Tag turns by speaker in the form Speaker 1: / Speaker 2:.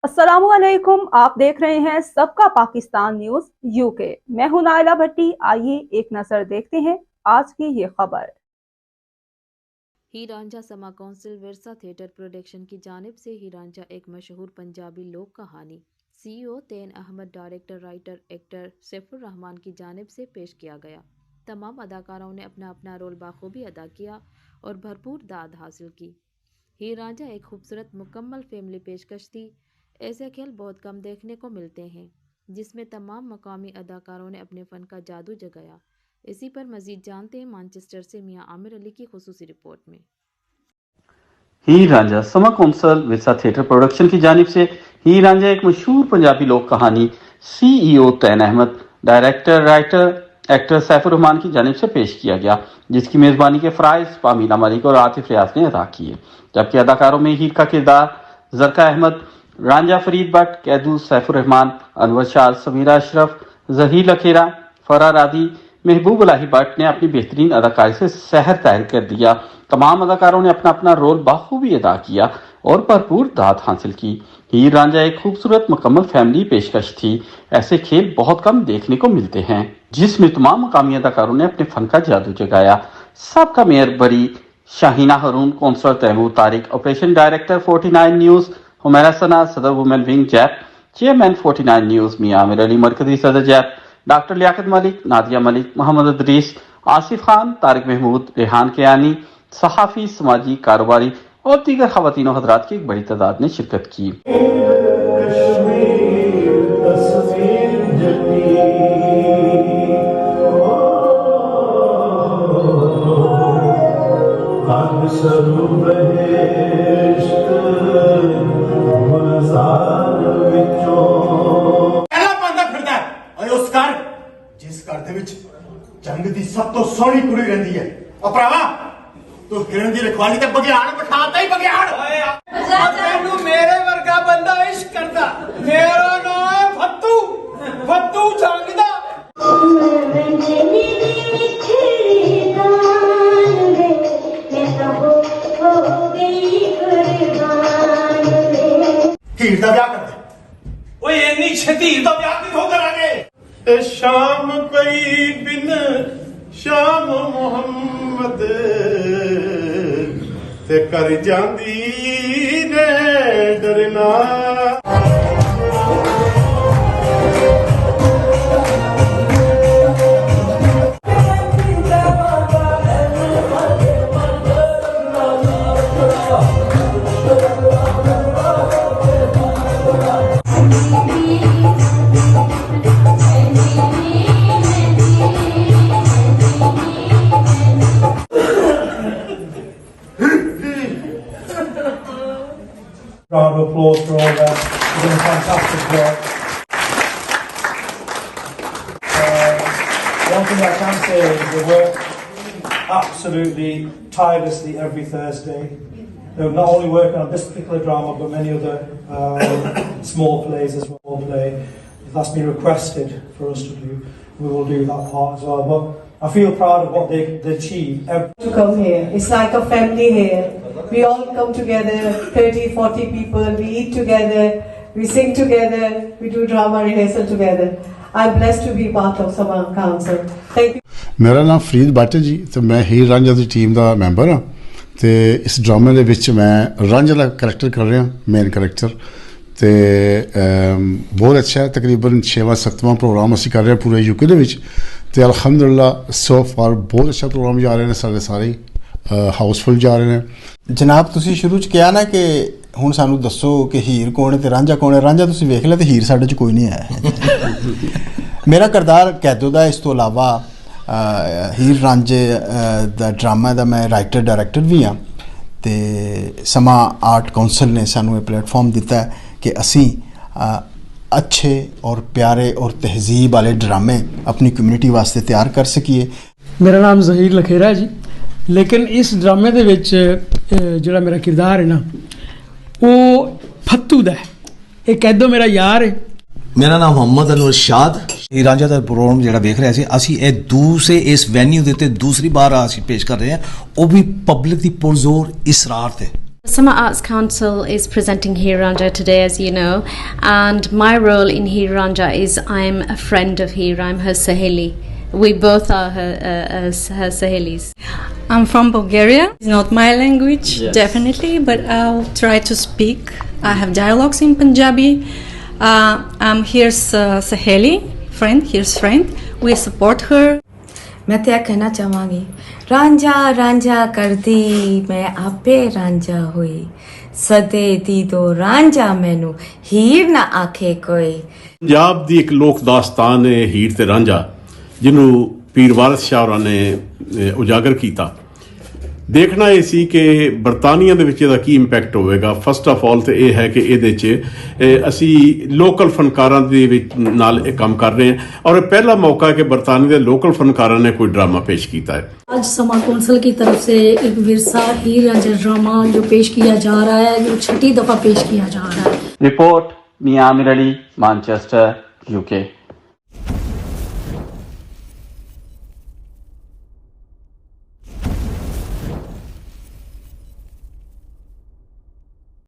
Speaker 1: अस्सलामुअलैकुम, आप देख रहे हैं सबका पाकिस्तान न्यूज यूके। मैं हूं नाइला भट्टी। आइए एक नजर देखते हैं आज की ये खबर।
Speaker 2: हीर रांझा समा काउंसिल विरसा थिएटर प्रोडक्शन की जानिब से हीर रांझा एक मशहूर पंजाबी लोक Kahani CEO Tain Ahmed director writer actor Saifur Rahman की जानिब से पेश किया गया। तमाम अदाकारों ने अपना अपना रोल बाखूबी अदा किया और भरपूर दाद हासिल की। हीर रांझा एक खूबसूरत मुकम्मल फैमिली पेशकश थी। ऐसे खेल बहुत कम देखने को मिलते हैं जिसमें तमाम मकामी अदाकारों ने अपने फ़न का जादू जगाया। इसी पर मज़ीद जानते हैं मैनचेस्टर से मियां आमिर अली की खुसूसी रिपोर्ट में।
Speaker 3: हीर रांझा समा कौंसल विरसा थिएटर प्रोडक्शन की जानिब से हीर रांझा एक मशहूर पंजाबी लोक Kahani CEO Tain Ahmed director writer actor Saifur Rahman की जानिब से पेश किया गया, जिसकी मेज़बानी के फ़राइज़ पामीना मलिक और आतिफ रियाज ने अदा किए। जबकि अदाकारों में हीर का किरदार जरका अहमद, रांझा फरीद बट, कैदू सैफुर रहमान, अनवर शाह, समीरा अशरफ, जहीर लखेरा, फरा रादी, महबूब इलाही भट्ट ने अपनी बेहतरीन अदाकारी से सहर तैर कर दिया। तमाम अदाकारों ने अपना अपना रोल बाखूबी अदा किया और भरपूर दाद हासिल की। हीर रांझा एक खूबसूरत मुकम्मल फैमिली पेशकश थी। ऐसे खेल बहुत कम देखने को मिलते हैं जिसमें तमाम मकामी अदाकारों ने अपने फन का जादू जगाया। सबका mayor Bury, Shaheena Haroon, councillor Taimur Tariq, operation director 49 news Humaira Sana, सदर वुमेन विंग जैप, चेयरमैन 49 न्यूज़ मियां आमिर अली, मरकजी सदर जैप डॉक्टर लियाकत मलिक, नादिया मलिक, मोहम्मद अदरीस, आसिफ खान, तारिक महमूद, रेहान कियानी, सहाफ़ी, समाजी कारोबारी और दीगर ख़वातीन हज़रात की एक बड़ी तादाद ने शिरकत की।
Speaker 4: जिस घर दे विच जंग दी सब तो सोहनी कुड़ी रहिंदी है, ओ भरावा तू हिरन दी रखवाली ते बगियाड़ बिठाता ही बगियाड़।
Speaker 5: तैनू मेरे वर्गा बंदा इश्क करदा, मेरा नाम है फत्तू, फत्तू जंगदा।
Speaker 4: हीर दा ब्याह कर दे।
Speaker 5: ओए इन्नी छेती हीर दा ब्याह किथों करांगे?
Speaker 4: शाम कोई बिन शाम मोहम्मद ते कर जांदी ने डरना।
Speaker 6: Round of applause for all that. You've done a fantastic job. One thing I can say is they work absolutely tirelessly every Thursday. They're not only working on this particular drama, but many other small plays as well. That's been requested for us to do. We will do that part as well. But I feel proud of what they achieved.
Speaker 7: To come here, it's like a family here. We all come together, 30, 40 people, we eat together, we sing together, we do drama rehearsal together. I'm blessed to be part of Sama Council. Thank you.
Speaker 8: ਮੇਰਾ ਨਾਮ Farid but ਜੀ ਤੇ ਮੈਂ ਹੀਰ ਰਾਂਝਾ ਦੀ team ਦਾ member ਹਾਂ ਤੇ ਇਸ ਡਰਾਮੇ ਦੇ ਵਿੱਚ ਮੈਂ ਰਾਂਝਾ ਦਾ ਕਰੈਕਟਰ ਕਰ ਰਿਹਾ, ਮੇਨ ਕਰੈਕਟਰ ਤੇ ਬਹੁਤ ਅੱਛਾ ਹੈ। ਤਕਰੀਬਨ 6ਵਾਂ 7ਵਾਂ ਪ੍ਰੋਗਰਾਮ ਅਸੀਂ ਕਰ ਰਹੇ ਹਾਂ ਪੂਰੇ ਯੂਕੇ ਦੇ ਵਿੱਚ ਤੇ ਅਲਹਮਦੁਲਿਲਾ ਸੋ ਫਾਰ ਬਹੁਤ ਅੱਛਾ ਪ੍ਰੋਗਰਾਮ ਜਾ ਰਹੇ ਨੇ, ਸਾਡੇ ਸਾਰੇ ਹਾਊਸਫੁੱਲ ਜਾ ਰਹੇ ਨੇ।
Speaker 9: ਜਨਾਬ ਤੁਸੀਂ ਸ਼ੁਰੂ 'ਚ ਕਿਹਾ ਨਾ ਕਿ ਹੁਣ ਸਾਨੂੰ ਦੱਸੋ ਕਿ ਹੀਰ ਕੌਣ ਹੈ ਤੇ ਰਾਂਝਾ ਕੌਣ ਹੈ। ਰਾਂਝਾ ਤੁਸੀਂ ਵੇਖ ਲਿਆ ਤੇ ਹੀਰ ਸਾਡੇ 'ਚ ਕੋਈ ਨਹੀਂ ਹੈ। ਮੇਰਾ ਕਿਰਦਾਰ ਕੈਦੂ ਦਾ, ਇਸ ਤੋਂ ਇਲਾਵਾ ਹੀਰ ਰਾਂਝੇ ਦਾ ਡਰਾਮਾ ਦਾ ਮੈਂ ਰਾਈਟਰ ਡਾਇਰੈਕਟਰ ਵੀ ਹਾਂ ਤੇ ਸਮਾਂ ਆਰਟ ਕੌਂਸਲ ਨੇ ਸਾਨੂੰ ਇਹ ਪਲੇਟਫਾਰਮ ਦਿੱਤਾ ਹੈ ਕਿ ਅਸੀਂ अच्छे और प्यारे और तहजीब वाले ड्रामे अपनी कम्यूनिटी वास्ते तैयार कर सकिए।
Speaker 10: मेरा नाम जहीर लखेरा है जी, लेकिन इस ड्रामे दे विच जिहड़ा मेरा किरदार है ना वो फत्तू दा है। ये कैदो मेरा यार है।
Speaker 11: मेरा नाम मोहम्मद अनवर शाद। रांझा का प्रोग्राम जो वेख रहे थे असी ये दूसरे इस वैन्यू के उत्ते दूसरी बार असी पेश कर रहे हैं, वो भी पब्लिक की पुरजोर इसरार थे।
Speaker 12: Summer Arts Council is presenting Heer Ranjha today, as you know, and my role in Heer Ranjha is I'm a friend of Heer. I'm her saheli. We both are her sahelis.
Speaker 13: I'm from Bulgaria. It's not my language, definitely, but I'll try to speak. I have dialogues in Punjabi. I'm Heer's saheli, friend, Heer's friend. We support her.
Speaker 14: मैं तो कहना चाहांगी रांझा रांझा करदी मैं आपे रांझा हुई सदे दी दो रांझा मैनू हीर ना आखे कोई।
Speaker 15: ਪੰਜਾਬ ਦੀ ਇੱਕ ਲੋਕ ਦਾਸਤਾਨ ਹੈ ਹੀਰ ਤੇ ਰਾਂਝਾ, ਜਿਹਨੂੰ ਪੀਰ ਵਾਰਿਸ ਸ਼ਾਹ ਹੋਰਾਂ ਨੇ ਉਜਾਗਰ ਕੀਤਾ। ਦੇਖਣਾ ਇਹ ਸੀ ਕਿ ਬਰਤਾਨੀਆ ਦੇ ਵਿੱਚ ਇਹਦਾ ਕੀ ਇੰਪੈਕਟ ਹੋਵੇਗਾ। ਫਸਟ ਆਫ ਆਲ ਤੇ ਇਹ ਹੈ ਕਿ ਇਹਦੇ 'ਚ ਅਸੀਂ ਲੋਕਲ ਫਨਕਾਰਾਂ ਦੇ ਵਿੱਚ ਨਾਲ ਇਹ ਕੰਮ ਕਰ ਰਹੇ ਹਾਂ ਔਰ ਪਹਿਲਾ मौका है कि बरतानिया के लोकल फनकारों ने कोई ड्रामा पेश किया है।
Speaker 16: आज समा कौंसिल की तरफ से एक विरसा हीर रांझा ड्रामा जो पेश किया जा रहा है, जो 6ठी दफा पेश किया जा रहा है।
Speaker 3: रिपोर्ट मियां आमिर अली, मैनचेस्टर, UK।